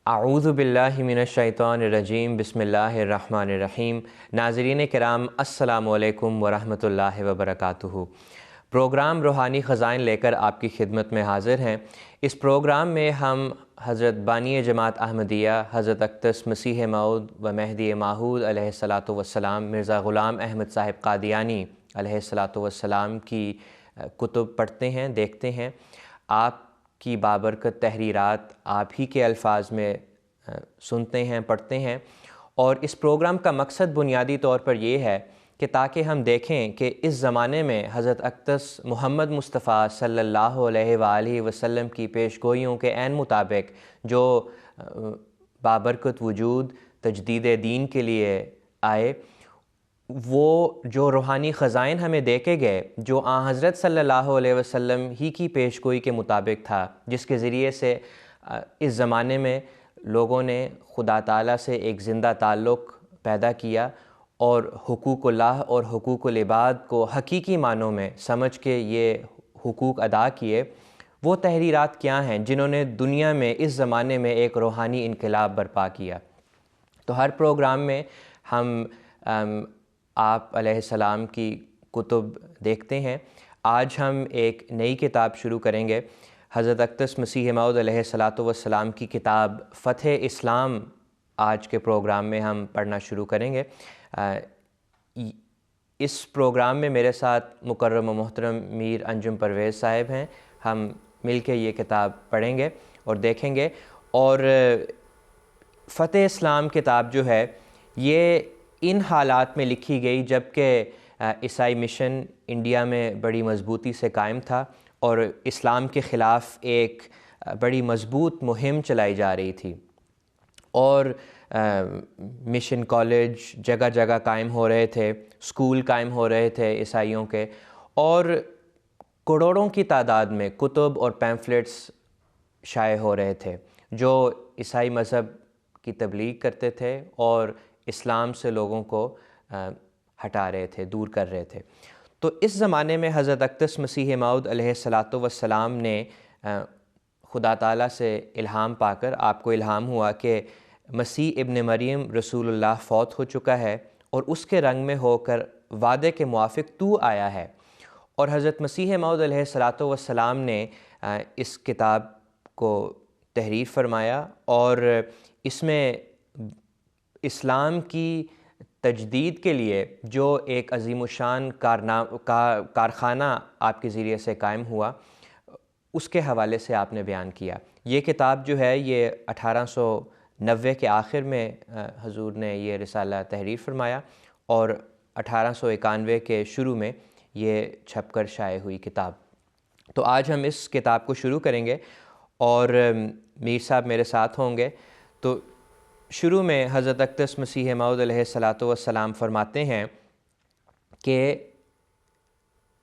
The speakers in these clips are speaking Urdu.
اعوذ باللہ من الشیطان الرجیم بسم اللہ الرحمن الرحیم۔ ناظرین کرام السلام علیکم ورحمۃ اللہ وبرکاتہ۔ پروگرام روحانی خزائن لے کر آپ کی خدمت میں حاضر ہیں۔ اس پروگرام میں ہم حضرت بانی جماعت احمدیہ حضرت اقدس مسیح موعود و مہدی ماعود علیہ الصلاۃ والسلام مرزا غلام احمد صاحب قادیانی علیہ الصلاۃ والسلام کی کتب پڑھتے ہیں، دیکھتے ہیں۔ آپ کی بابرکت تحریرات آپ ہی کے الفاظ میں سنتے ہیں، پڑھتے ہیں، اور اس پروگرام کا مقصد بنیادی طور پر یہ ہے کہ تاکہ ہم دیکھیں کہ اس زمانے میں حضرت اقدس محمد مصطفیٰ صلی اللہ علیہ وآلہ وسلم کی پیش گوئیوں کے عین مطابق جو بابرکت وجود تجدید دین کے لیے آئے، وہ جو روحانی خزائن ہمیں دیکھے گئے جو حضرت صلی اللہ علیہ وسلم ہی کی پیش گوئی کے مطابق تھا، جس کے ذریعے سے اس زمانے میں لوگوں نے خدا تعالیٰ سے ایک زندہ تعلق پیدا کیا اور حقوق اللہ اور حقوق العباد کو حقیقی معنوں میں سمجھ کے یہ حقوق ادا کیے، وہ تحریرات کیا ہیں جنہوں نے دنیا میں اس زمانے میں ایک روحانی انقلاب برپا کیا۔ تو ہر پروگرام میں ہم آپ علیہ السلام کی کتب دیکھتے ہیں۔ آج ہم ایک نئی کتاب شروع کریں گے۔ حضرت اقدس مسیح موعود علیہ الصلاۃ والسلام کی کتاب فتح اسلام آج کے پروگرام میں ہم پڑھنا شروع کریں گے۔ اس پروگرام میں میرے ساتھ مکرم و محترم میر انجم پرویز صاحب ہیں۔ ہم مل کے یہ کتاب پڑھیں گے اور دیکھیں گے۔ اور فتح اسلام کتاب جو ہے یہ ان حالات میں لکھی گئی جب کہ عیسائی مشن انڈیا میں بڑی مضبوطی سے قائم تھا اور اسلام کے خلاف ایک بڑی مضبوط مہم چلائی جا رہی تھی، اور مشن کالج جگہ جگہ قائم ہو رہے تھے، اسکول قائم ہو رہے تھے عیسائیوں کے، اور کروڑوں کی تعداد میں کتب اور پیمفلٹس شائع ہو رہے تھے جو عیسائی مذہب کی تبلیغ کرتے تھے اور اسلام سے لوگوں کو ہٹا رہے تھے، دور کر رہے تھے۔ تو اس زمانے میں حضرت اقدس مسیح موعود علیہ الصلاۃ والسلام نے خدا تعالیٰ سے الہام پا کر، آپ کو الہام ہوا کہ مسیح ابن مریم رسول اللہ فوت ہو چکا ہے اور اس کے رنگ میں ہو کر وعدے کے موافق تو آیا ہے۔ اور حضرت مسیح موعود علیہ الصلاۃ والسلام نے اس کتاب کو تحریر فرمایا اور اس میں اسلام کی تجدید کے لیے جو ایک عظیم الشان کارخانہ آپ کے ذریعے سے قائم ہوا، اس کے حوالے سے آپ نے بیان کیا۔ یہ کتاب جو ہے یہ 1890 کے آخر میں حضور نے یہ رسالہ تحریر فرمایا اور 1891 کے شروع میں یہ چھپ کر شائع ہوئی کتاب۔ تو آج ہم اس کتاب کو شروع کریں گے اور میر صاحب میرے ساتھ ہوں گے۔ تو شروع میں حضرت اقدس مسیح موعود علیہ الصلاۃ والسلام فرماتے ہیں کہ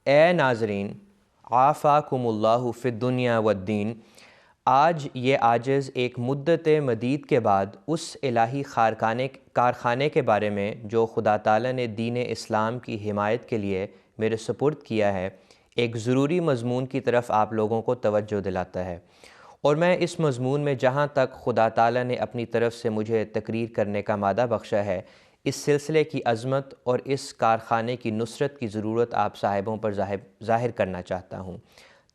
اے ناظرین، عافاکم اللہ فی الدنیا والدین، آج یہ عاجز ایک مدت مدید کے بعد اس الہی کارخانے کے بارے میں جو خدا تعالیٰ نے دین اسلام کی حمایت کے لیے میرے سپرد کیا ہے، ایک ضروری مضمون کی طرف آپ لوگوں کو توجہ دلاتا ہے، اور میں اس مضمون میں جہاں تک خدا تعالیٰ نے اپنی طرف سے مجھے تقریر کرنے کا مادہ بخشا ہے، اس سلسلے کی عظمت اور اس کارخانے کی نصرت کی ضرورت آپ صاحبوں پر ظاہر کرنا چاہتا ہوں،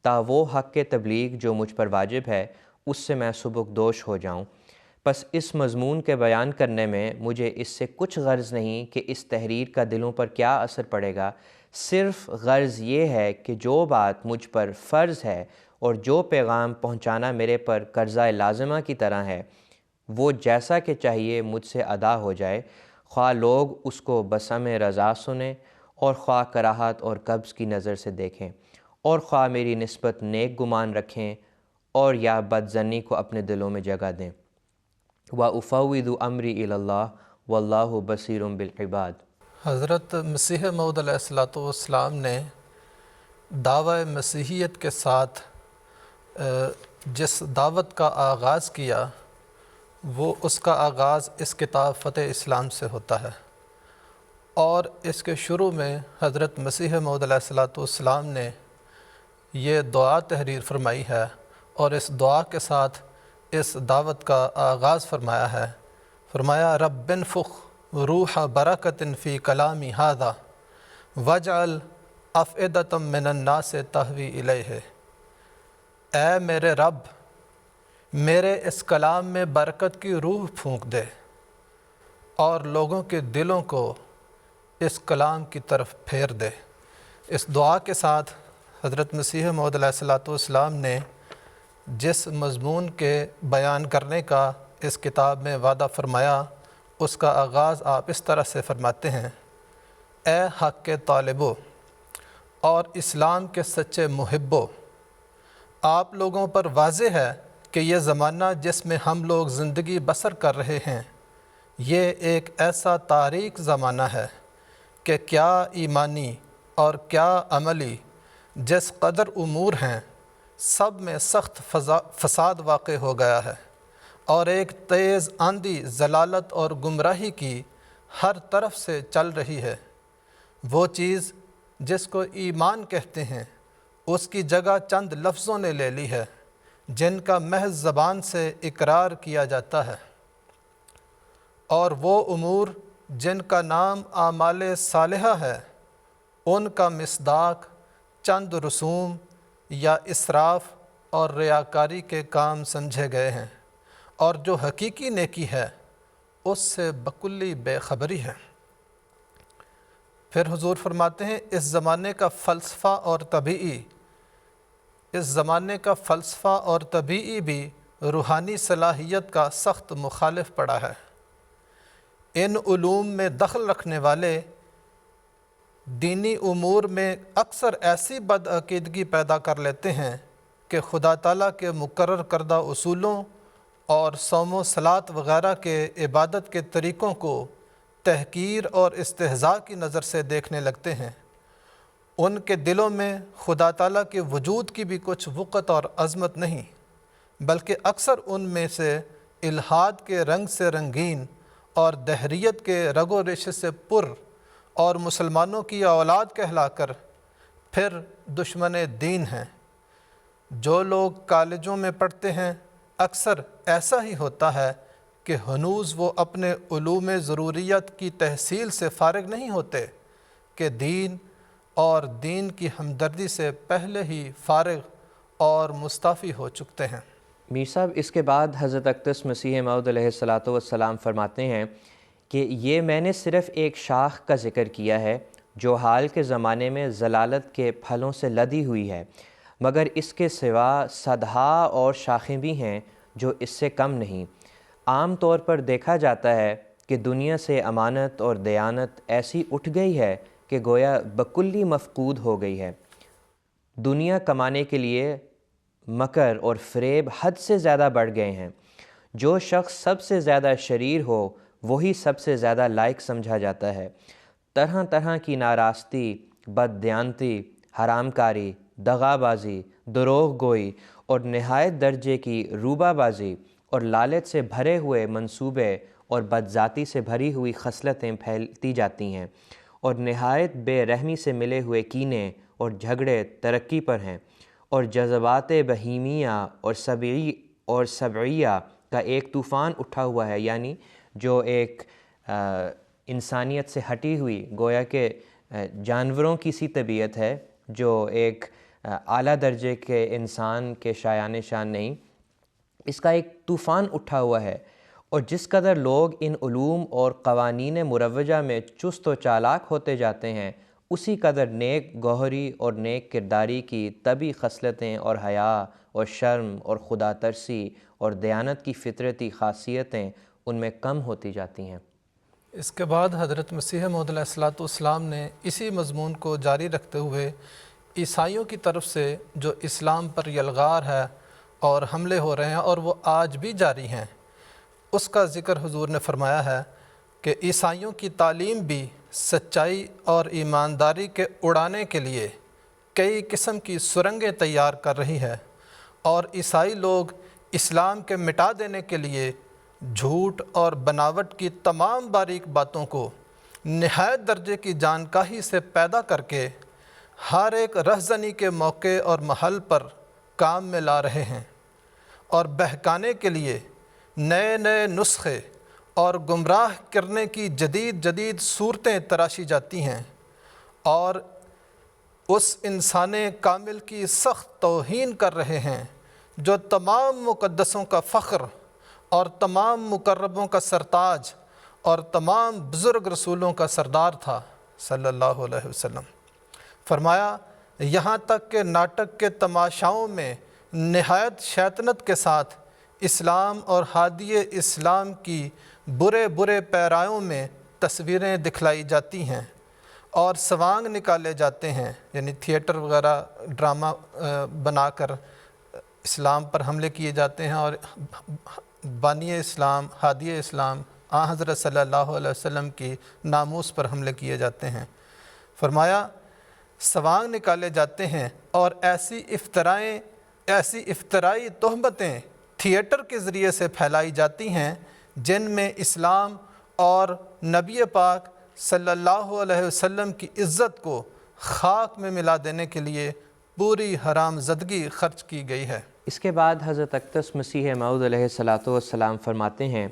تا وہ حق کے تبلیغ جو مجھ پر واجب ہے اس سے میں سبکدوش ہو جاؤں۔ پس اس مضمون کے بیان کرنے میں مجھے اس سے کچھ غرض نہیں کہ اس تحریر کا دلوں پر کیا اثر پڑے گا، صرف غرض یہ ہے کہ جو بات مجھ پر فرض ہے اور جو پیغام پہنچانا میرے پر قرضہ لازمہ کی طرح ہے، وہ جیسا کہ چاہیے مجھ سے ادا ہو جائے، خواہ لوگ اس کو بسمع رضا سنیں اور خواہ کراہت اور قبض کی نظر سے دیکھیں، اور خواہ میری نسبت نیک گمان رکھیں اور یا بدظنی کو اپنے دلوں میں جگہ دیں۔ وَأُفَوِّضُ أَمْرِي إِلَى اللَّهِ وَاللَّهُ بَصِيرٌ بِالْعِبَادِ۔ حضرت مسیح موعود علیہ الصلاۃ والسلام نے دعوی مسیحیت کے ساتھ جس دعوت کا آغاز کیا، وہ اس کا آغاز اس کتاب فتح اسلام سے ہوتا ہے، اور اس کے شروع میں حضرت مسیح موعود علیہ الصلاۃ والسلام نے یہ دعا تحریر فرمائی ہے، اور اس دعا کے ساتھ اس دعوت کا آغاز فرمایا ہے۔ فرمایا رب انفخ روح برکت فی کلامی ھذا وجعل افئدۃ من الناس تہوی الیہ۔ اے میرے رب، میرے اس کلام میں برکت کی روح پھونک دے اور لوگوں کے دلوں کو اس کلام کی طرف پھیر دے۔ اس دعا کے ساتھ حضرت مسیح موعود علیہ الصلوۃ والسلام نے جس مضمون کے بیان کرنے کا اس کتاب میں وعدہ فرمایا، اس کا آغاز آپ اس طرح سے فرماتے ہیں: اے حق کے طالبو اور اسلام کے سچے محبو، آپ لوگوں پر واضح ہے کہ یہ زمانہ جس میں ہم لوگ زندگی بسر کر رہے ہیں، یہ ایک ایسا تاریک زمانہ ہے کہ کیا ایمانی اور کیا عملی جس قدر امور ہیں سب میں سخت فساد واقع ہو گیا ہے، اور ایک تیز آندھی ضلالت اور گمراہی کی ہر طرف سے چل رہی ہے۔ وہ چیز جس کو ایمان کہتے ہیں اس کی جگہ چند لفظوں نے لے لی ہے جن کا محض زبان سے اقرار کیا جاتا ہے، اور وہ امور جن کا نام اعمال صالحہ ہے ان کا مصداق چند رسوم یا اسراف اور ریاکاری کے کام سمجھے گئے ہیں، اور جو حقیقی نیکی ہے اس سے بکلی بے خبری ہے۔ پھر حضور فرماتے ہیں اس زمانے کا فلسفہ اور طبیعی بھی روحانی صلاحیت کا سخت مخالف پڑا ہے۔ ان علوم میں دخل رکھنے والے دینی امور میں اکثر ایسی بدعقیدگی پیدا کر لیتے ہیں کہ خدا تعالیٰ کے مقرر کردہ اصولوں اور صوم و صلاۃ وغیرہ کے عبادت کے طریقوں کو تحقیر اور استہزاء کی نظر سے دیکھنے لگتے ہیں۔ ان کے دلوں میں خدا تعالیٰ کے وجود کی بھی کچھ وقت اور عظمت نہیں، بلکہ اکثر ان میں سے الحاد کے رنگ سے رنگین اور دہریت کے رگ و ریشے سے پر اور مسلمانوں کی اولاد کہلا کر پھر دشمن دین ہیں۔ جو لوگ کالجوں میں پڑھتے ہیں اکثر ایسا ہی ہوتا ہے کہ ہنوز وہ اپنے علوم ضروریت کی تحصیل سے فارغ نہیں ہوتے کہ دین اور دین کی ہمدردی سے پہلے ہی فارغ اور مستعفی ہو چکتے ہیں۔ میر صاحب، اس کے بعد حضرت اقدس مسیح موعود علیہ الصلوۃ والسلام فرماتے ہیں کہ یہ میں نے صرف ایک شاخ کا ذکر کیا ہے جو حال کے زمانے میں ضلالت کے پھلوں سے لدی ہوئی ہے، مگر اس کے سوا صدہا اور شاخیں بھی ہیں جو اس سے کم نہیں۔ عام طور پر دیکھا جاتا ہے کہ دنیا سے امانت اور دیانت ایسی اٹھ گئی ہے کہ گویا بکلی مفقود ہو گئی ہے۔ دنیا کمانے کے لیے مکر اور فریب حد سے زیادہ بڑھ گئے ہیں۔ جو شخص سب سے زیادہ شریر ہو وہی سب سے زیادہ لائق سمجھا جاتا ہے۔ طرح طرح کی ناراستی، بددیانتی، حرام کاری، دغا بازی، دروغ گوئی اور نہایت درجے کی روبہ بازی اور لالچ سے بھرے ہوئے منصوبے اور بدذاتی سے بھری ہوئی خصلتیں پھیلتی جاتی ہیں، اور نہایت بے رحمی سے ملے ہوئے کینے اور جھگڑے ترقی پر ہیں، اور جذبات بہیمیہ اور سبعیہ کا ایک طوفان اٹھا ہوا ہے، یعنی جو ایک انسانیت سے ہٹی ہوئی گویا کہ جانوروں کی سی طبیعت ہے، جو ایک اعلیٰ درجے کے انسان کے شایان شان نہیں، اس کا ایک طوفان اٹھا ہوا ہے۔ اور جس قدر لوگ ان علوم اور قوانین مروجہ میں چست و چالاک ہوتے جاتے ہیں، اسی قدر نیک گوہری اور نیک کرداری کی طبعی خصلتیں اور حیا اور شرم اور خدا ترسی اور دیانت کی فطرتی خاصیتیں ان میں کم ہوتی جاتی ہیں۔ اس کے بعد حضرت مسیح موعود علیہ الصلوۃ والسلام نے اسی مضمون کو جاری رکھتے ہوئے عیسائیوں کی طرف سے جو اسلام پر یلغار ہے اور حملے ہو رہے ہیں اور وہ آج بھی جاری ہیں، اس کا ذکر حضور نے فرمایا ہے کہ عیسائیوں کی تعلیم بھی سچائی اور ایمانداری کے اڑانے کے لیے کئی قسم کی سرنگیں تیار کر رہی ہے، اور عیسائی لوگ اسلام کے مٹا دینے کے لیے جھوٹ اور بناوٹ کی تمام باریک باتوں کو نہایت درجے کی جانکاہی سے پیدا کر کے ہر ایک رہزنی کے موقع اور محل پر کام میں لا رہے ہیں، اور بہکانے کے لیے نئے نئے نسخے اور گمراہ کرنے کی جدید جدید صورتیں تراشی جاتی ہیں، اور اس انسان کامل کی سخت توہین کر رہے ہیں جو تمام مقدسوں کا فخر اور تمام مقربوں کا سرتاج اور تمام بزرگ رسولوں کا سردار تھا صلی اللہ علیہ وسلم۔ فرمایا یہاں تک کہ ناٹک کے تماشاؤں میں نہایت شیطنت کے ساتھ اسلام اور ہادی اسلام کی برے برے پیرایوں میں تصویریں دکھلائی جاتی ہیں اور سوانگ نکالے جاتے ہیں، یعنی تھیٹر وغیرہ ڈرامہ بنا کر اسلام پر حملے کیے جاتے ہیں، اور بانی اسلام، ہادی اسلام حضرت صلی اللہ علیہ وسلم کی ناموس پر حملے کیے جاتے ہیں۔ فرمایا سوانگ نکالے جاتے ہیں اور ایسی افترائی تہمتیں تھیٹر کے ذریعے سے پھیلائی جاتی ہیں جن میں اسلام اور نبی پاک صلی اللہ علیہ وسلم کی عزت کو خاک میں ملا دینے کے لیے پوری حرام زدگی خرچ کی گئی ہے۔ اس کے بعد حضرت اقدس مسیح موعود علیہ السلام فرماتے ہیں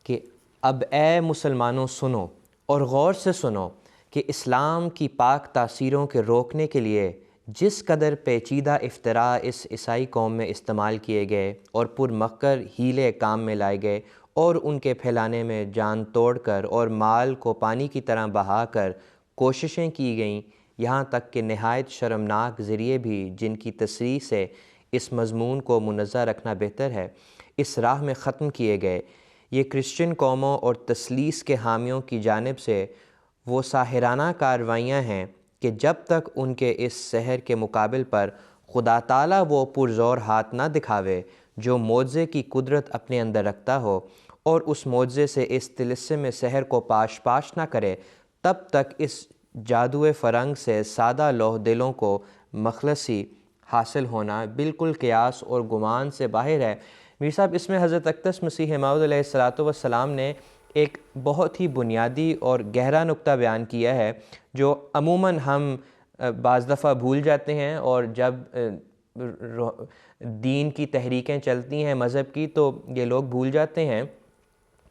کہ اب اے مسلمانوں سنو اور غور سے سنو کہ اسلام کی پاک تاثیروں کے روکنے کے لیے جس قدر پیچیدہ افتراء اس عیسائی قوم میں استعمال کیے گئے اور پرمکر ہیلے کام میں لائے گئے اور ان کے پھیلانے میں جان توڑ کر اور مال کو پانی کی طرح بہا کر کوششیں کی گئیں، یہاں تک کہ نہایت شرمناک ذریعے بھی جن کی تصریح سے اس مضمون کو منزہ رکھنا بہتر ہے، اس راہ میں ختم کیے گئے۔ یہ کرسچن قوموں اور تثلیث کے حامیوں کی جانب سے وہ ساحرانہ کارروائیاں ہیں کہ جب تک ان کے اس سحر کے مقابل پر خدا تعالیٰ وہ پرزور ہاتھ نہ دکھاوے جو معجزے کی قدرت اپنے اندر رکھتا ہو اور اس معجزے سے اس طلسم سحر کو پاش نہ کرے، تب تک اس جادو فرنگ سے سادہ لوح دلوں کو مخلصی حاصل ہونا بالکل قیاس اور گمان سے باہر ہے۔ میر صاحب، اس میں حضرت اقدس مسیح موعود علیہ السلام نے ایک بہت ہی بنیادی اور گہرا نقطہ بیان کیا ہے جو عموماً ہم بعض دفعہ بھول جاتے ہیں، اور جب دین کی تحریکیں چلتی ہیں مذہب کی تو یہ لوگ بھول جاتے ہیں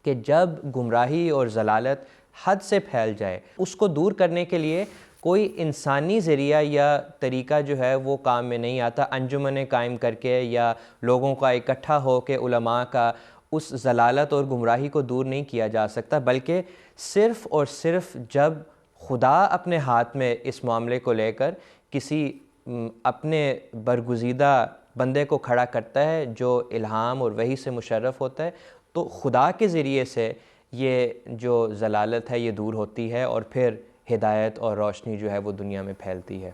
کہ جب گمراہی اور ضلالت حد سے پھیل جائے، اس کو دور کرنے کے لیے کوئی انسانی ذریعہ یا طریقہ جو ہے وہ کام میں نہیں آتا۔ انجمنیں قائم کر کے یا لوگوں کا اکٹھا ہو کے علماء کا اس ضلالت اور گمراہی کو دور نہیں کیا جا سکتا، بلکہ صرف اور صرف جب خدا اپنے ہاتھ میں اس معاملے کو لے کر کسی اپنے برگزیدہ بندے کو کھڑا کرتا ہے جو الہام اور وحی سے مشرف ہوتا ہے، تو خدا کے ذریعے سے یہ جو ضلالت ہے یہ دور ہوتی ہے اور پھر ہدایت اور روشنی جو ہے وہ دنیا میں پھیلتی ہے۔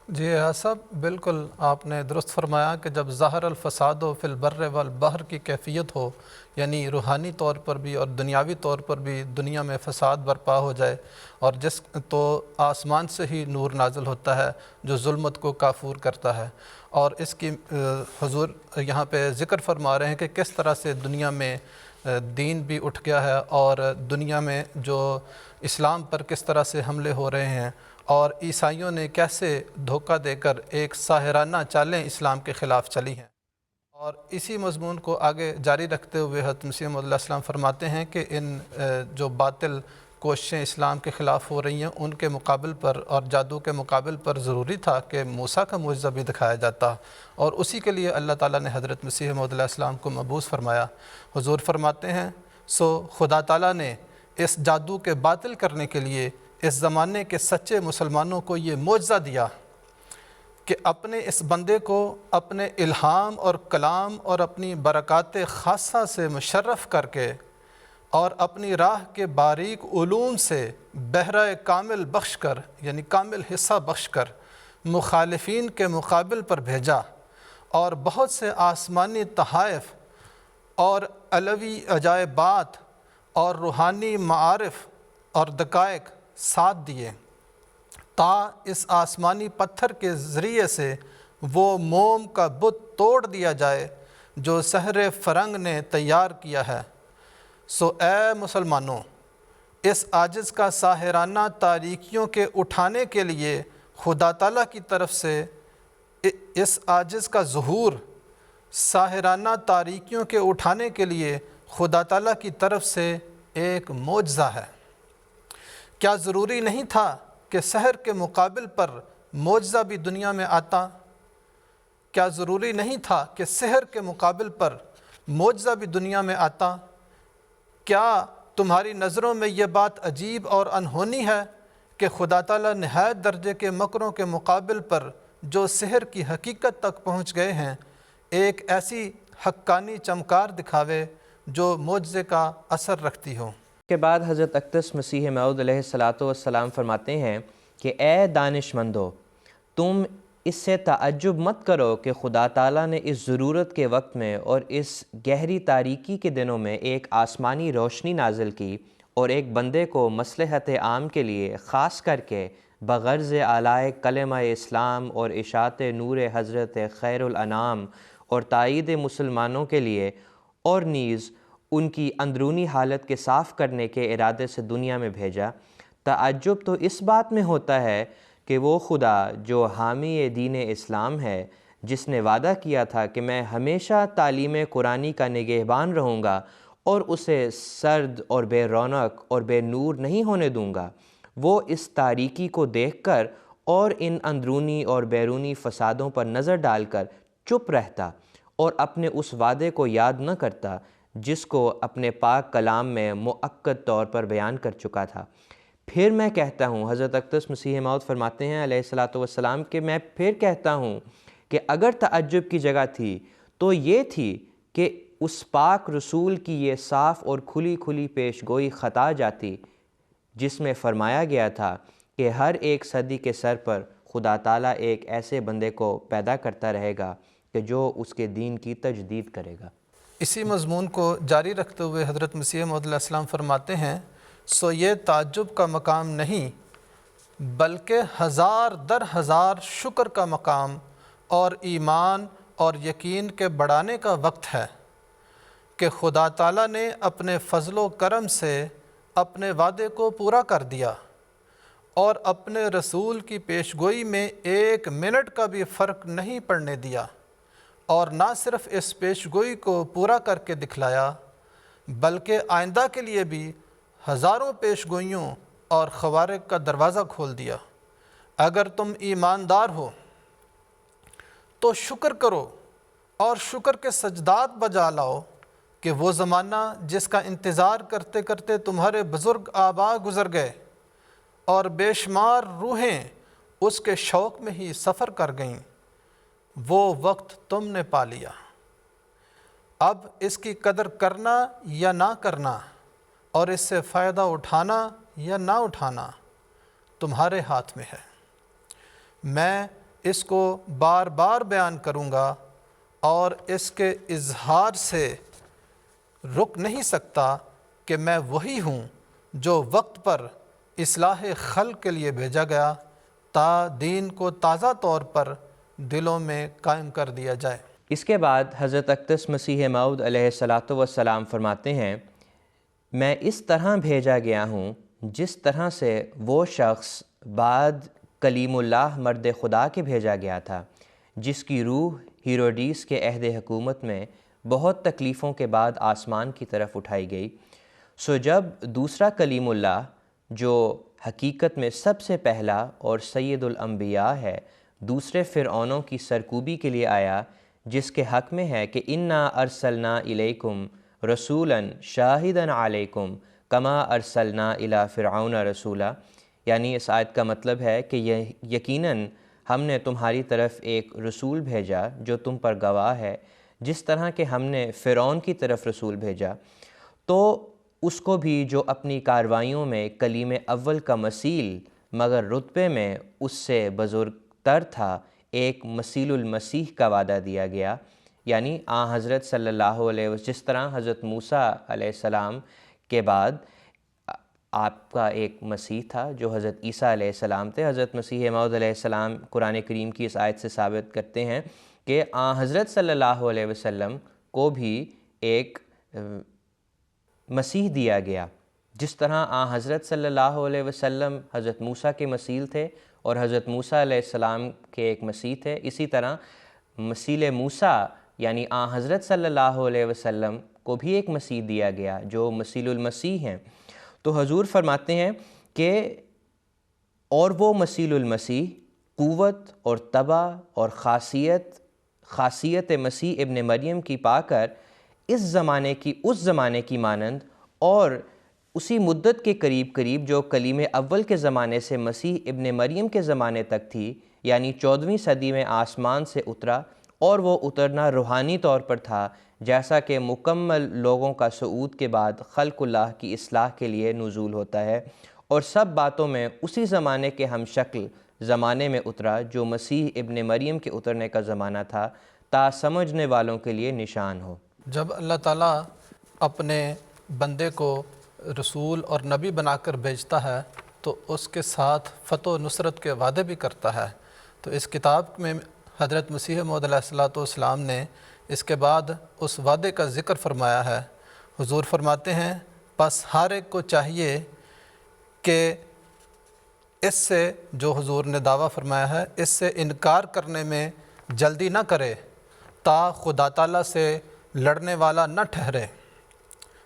جی صاحب، بالکل آپ نے درست فرمایا کہ جب ظاہر الفساد و فی البر والبحر کی کیفیت ہو، یعنی روحانی طور پر بھی اور دنیاوی طور پر بھی دنیا میں فساد برپا ہو جائے، اور تو آسمان سے ہی نور نازل ہوتا ہے جو ظلمت کو کافور کرتا ہے، اور اس کی حضور یہاں پہ ذکر فرما رہے ہیں کہ کس طرح سے دنیا میں دین بھی اٹھ گیا ہے اور دنیا میں جو اسلام پر کس طرح سے حملے ہو رہے ہیں، اور عیسائیوں نے کیسے دھوکہ دے کر ایک ساحرانہ چالیں اسلام کے خلاف چلی ہیں۔ اور اسی مضمون کو آگے جاری رکھتے ہوئے حضرت مسیح موعود علیہ السلام فرماتے ہیں کہ ان جو باطل کوششیں اسلام کے خلاف ہو رہی ہیں ان کے مقابل پر اور جادو کے مقابل پر ضروری تھا کہ موسیٰ کا معجزہ بھی دکھایا جاتا، اور اسی کے لیے اللہ تعالیٰ نے حضرت مسیح موعود علیہ السلام کو مبعوث فرمایا۔ حضور فرماتے ہیں سو خدا تعالیٰ نے اس جادو کے باطل کرنے کے لیے اس زمانے کے سچے مسلمانوں کو یہ معجزہ دیا کہ اپنے اس بندے کو اپنے الہام اور کلام اور اپنی برکات خاصہ سے مشرف کر کے اور اپنی راہ کے باریک علوم سے بہرہ کامل بخش کر، یعنی کامل حصہ بخش کر مخالفین کے مقابل پر بھیجا، اور بہت سے آسمانی تحائف اور علوی عجائبات اور روحانی معارف اور دقائق ساتھ دیے تا اس آسمانی پتھر کے ذریعے سے وہ موم کا بت توڑ دیا جائے جو سحر فرنگ نے تیار کیا ہے۔ سو اے مسلمانوں، اس عاجز کا ساحرانہ تاریکیوں کے اٹھانے کے لیے خدا تعالیٰ کی طرف سے اس عاجز کا ظہور ساحرانہ تاریکیوں کے اٹھانے کے لیے خدا تعالیٰ کی طرف سے ایک معجزہ ہے۔ کیا ضروری نہیں تھا کہ سحر کے مقابل پر معجزہ بھی دنیا میں آتا؟ کیا ضروری نہیں تھا کہ سحر کے مقابل پر معجزہ بھی دنیا میں آتا؟ کیا تمہاری نظروں میں یہ بات عجیب اور انہونی ہے کہ خدا تعالیٰ نہایت درجے کے مکروں کے مقابل پر جو سحر کی حقیقت تک پہنچ گئے ہیں، ایک ایسی حقانی چمکار دکھاوے جو معجزے کا اثر رکھتی ہو؟ کے بعد حضرت اقدس مسیح موعود علیہ السلام فرماتے ہیں کہ اے دانش مندو، تم اس سے تعجب مت کرو کہ خدا تعالیٰ نے اس ضرورت کے وقت میں اور اس گہری تاریکی کے دنوں میں ایک آسمانی روشنی نازل کی اور ایک بندے کو مصلحت عام کے لیے خاص کر کے بغرض اعلاء کلمہ اسلام اور اشاعت نور حضرت خیر الانام اور تائید مسلمانوں کے لیے اور نیز ان کی اندرونی حالت کے صاف کرنے کے ارادے سے دنیا میں بھیجا۔ تعجب تو اس بات میں ہوتا ہے کہ وہ خدا جو حامی دین اسلام ہے، جس نے وعدہ کیا تھا کہ میں ہمیشہ تعلیم قرآنی کا نگہبان رہوں گا اور اسے سرد اور بے رونق اور بے نور نہیں ہونے دوں گا، وہ اس تاریکی کو دیکھ کر اور ان اندرونی اور بیرونی فسادوں پر نظر ڈال کر چپ رہتا اور اپنے اس وعدے کو یاد نہ کرتا جس کو اپنے پاک کلام میں مؤکد طور پر بیان کر چکا تھا۔ پھر میں کہتا ہوں، حضرت اقدس مسیح موعود فرماتے ہیں علیہ السلام کہ میں پھر کہتا ہوں کہ اگر تعجب کی جگہ تھی تو یہ تھی کہ اس پاک رسول کی یہ صاف اور کھلی پیش گوئی خطا جاتی جس میں فرمایا گیا تھا کہ ہر ایک صدی کے سر پر خدا تعالیٰ ایک ایسے بندے کو پیدا کرتا رہے گا کہ جو اس کے دین کی تجدید کرے گا۔ اسی مضمون کو جاری رکھتے ہوئے حضرت مسیح موعود علیہ السلام فرماتے ہیں، سو یہ تعجب کا مقام نہیں بلکہ ہزار در ہزار شکر کا مقام اور ایمان اور یقین کے بڑھانے کا وقت ہے کہ خدا تعالیٰ نے اپنے فضل و کرم سے اپنے وعدے کو پورا کر دیا اور اپنے رسول کی پیشگوئی میں ایک منٹ کا بھی فرق نہیں پڑنے دیا، اور نہ صرف اس پیشگوئی کو پورا کر کے دکھلایا بلکہ آئندہ کے لیے بھی ہزاروں پیشگوئیوں اور خوارق کا دروازہ کھول دیا۔ اگر تم ایماندار ہو تو شکر کرو اور شکر کے سجدات بجا لاؤ کہ وہ زمانہ جس کا انتظار کرتے کرتے تمہارے بزرگ آبا گزر گئے اور بے شمار روحیں اس کے شوق میں ہی سفر کر گئیں، وہ وقت تم نے پا لیا۔ اب اس کی قدر کرنا یا نہ کرنا اور اس سے فائدہ اٹھانا یا نہ اٹھانا تمہارے ہاتھ میں ہے۔ میں اس کو بار بار بیان کروں گا اور اس کے اظہار سے رک نہیں سکتا کہ میں وہی ہوں جو وقت پر اصلاح خلق کے لیے بھیجا گیا تا دین کو تازہ طور پر دلوں میں قائم کر دیا جائے۔ اس کے بعد حضرت اقدس مسیح موعود علیہ السلام فرماتے ہیں، میں اس طرح بھیجا گیا ہوں جس طرح سے وہ شخص بعد کلیم اللہ مرد خدا کے بھیجا گیا تھا، جس کی روح ہیروڈیس کے عہد حکومت میں بہت تکلیفوں کے بعد آسمان کی طرف اٹھائی گئی۔ سو جب دوسرا کلیم اللہ، جو حقیقت میں سب سے پہلا اور سید الانبیاء ہے، دوسرے فرعونوں کی سرکوبی کے لیے آیا، جس کے حق میں ہے کہ انا ارسلنا الیکم رسولا شاہدا علیکم کما ارسلنا الی فرعون رسولا، یعنی اس آیت کا مطلب ہے کہ یقیناً ہم نے تمہاری طرف ایک رسول بھیجا جو تم پر گواہ ہے، جس طرح کہ ہم نے فرعون کی طرف رسول بھیجا، تو اس کو بھی جو اپنی کاروائیوں میں کلیم اول کا مثیل مگر رتبے میں اس سے بزرگ تر تھا، ایک مثیل المسیح کا وعدہ دیا گیا، یعنی حضرت صلی اللہ علیہ وسلم، جس طرح حضرت موسیٰ علیہ السلام کے بعد آپ کا ایک مسیح تھا جو حضرت عیسیٰ علیہ السلام تھے۔ حضرت مسیح موعود علیہ السلام قرآن کریم کی اس آیت سے ثابت کرتے ہیں کہ حضرت صلی اللہ علیہ وسلم کو بھی ایک مسیح دیا گیا، جس طرح حضرت صلی اللہ علیہ وسلم حضرت موسیٰ کے مثیل تھے اور حضرت موسیٰ علیہ السلام کے ایک مسیح تھے، اسی طرح مثیل موسیٰ یعنی حضرت صلی اللہ علیہ وسلم کو بھی ایک مسیح دیا گیا جو مسیح المسیح ہیں۔ تو حضور فرماتے ہیں کہ اور وہ مسیح المسیح قوت اور طبع اور خاصیت مسیح ابن مریم کی پا کر اس زمانے کی مانند اور اسی مدت کے قریب جو کلیم اول کے زمانے سے مسیح ابن مریم کے زمانے تک تھی، یعنی 14ویں صدی میں آسمان سے اترا، اور وہ اترنا روحانی طور پر تھا، جیسا کہ مکمل لوگوں کا صعود کے بعد خلق اللہ کی اصلاح کے لیے نزول ہوتا ہے، اور سب باتوں میں اسی زمانے کے ہم شکل زمانے میں اترا جو مسیح ابن مریم کے اترنے کا زمانہ تھا، تا سمجھنے والوں کے لیے نشان ہو۔ جب اللہ تعالیٰ اپنے بندے کو رسول اور نبی بنا کر بھیجتا ہے تو اس کے ساتھ فتح و نصرت کے وعدے بھی کرتا ہے۔ تو اس کتاب میں حضرت مسیح موعود علیہ السلام نے اس کے بعد اس وعدے کا ذکر فرمایا ہے۔ حضور فرماتے ہیں پس ہر ایک کو چاہیے کہ اس سے جو حضور نے دعویٰ فرمایا ہے اس سے انکار کرنے میں جلدی نہ کرے تا خدا تعالیٰ سے لڑنے والا نہ ٹھہرے،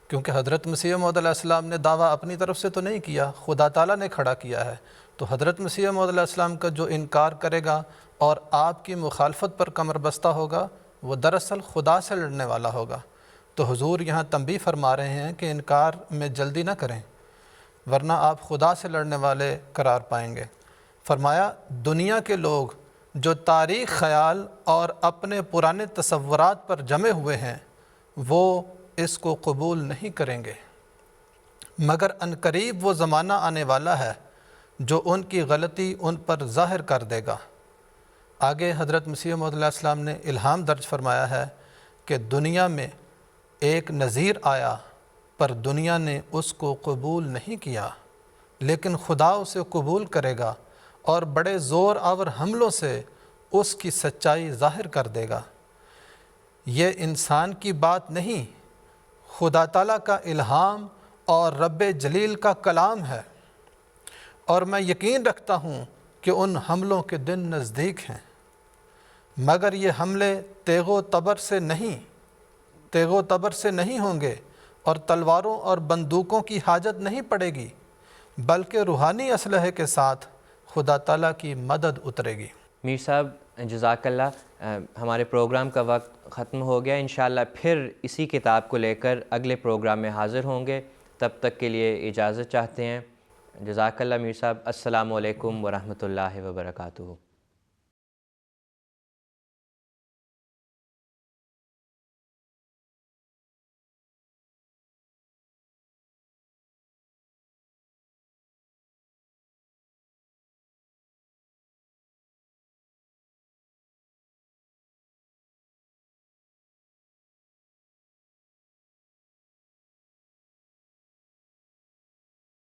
کیونکہ حضرت مسیح موعود علیہ السلام نے دعویٰ اپنی طرف سے تو نہیں کیا، خدا تعالیٰ نے کھڑا کیا ہے۔ تو حضرت مسیح موعود علیہ السلام کا جو انکار کرے گا اور آپ کی مخالفت پر کمر بستہ ہوگا وہ دراصل خدا سے لڑنے والا ہوگا۔ تو حضور یہاں تنبیہ فرما رہے ہیں کہ انکار میں جلدی نہ کریں ورنہ آپ خدا سے لڑنے والے قرار پائیں گے۔ فرمایا دنیا کے لوگ جو تاریخ خیال اور اپنے پرانے تصورات پر جمے ہوئے ہیں وہ اس کو قبول نہیں کریں گے، مگر عنقریب وہ زمانہ آنے والا ہے جو ان کی غلطی ان پر ظاہر کر دے گا۔ آگے حضرت مسیح موعود علیہ السلام نے الہام درج فرمایا ہے کہ دنیا میں ایک نذیر آیا پر دنیا نے اس کو قبول نہیں کیا، لیکن خدا اسے قبول کرے گا اور بڑے زور آور حملوں سے اس کی سچائی ظاہر کر دے گا۔ یہ انسان کی بات نہیں، خدا تعالیٰ کا الہام اور رب جلیل کا کلام ہے، اور میں یقین رکھتا ہوں کہ ان حملوں کے دن نزدیک ہیں، مگر یہ حملے تیغ و تبر سے نہیں ہوں گے اور تلواروں اور بندوقوں کی حاجت نہیں پڑے گی، بلکہ روحانی اسلحے کے ساتھ خدا تعالیٰ کی مدد اترے گی۔ میر صاحب جزاک اللہ، ہمارے پروگرام کا وقت ختم ہو گیا، انشاءاللہ پھر اسی کتاب کو لے کر اگلے پروگرام میں حاضر ہوں گے، تب تک کے لیے اجازت چاہتے ہیں۔ جزاک اللہ میر صاحب، السلام علیکم ورحمۃ اللہ وبرکاتہ۔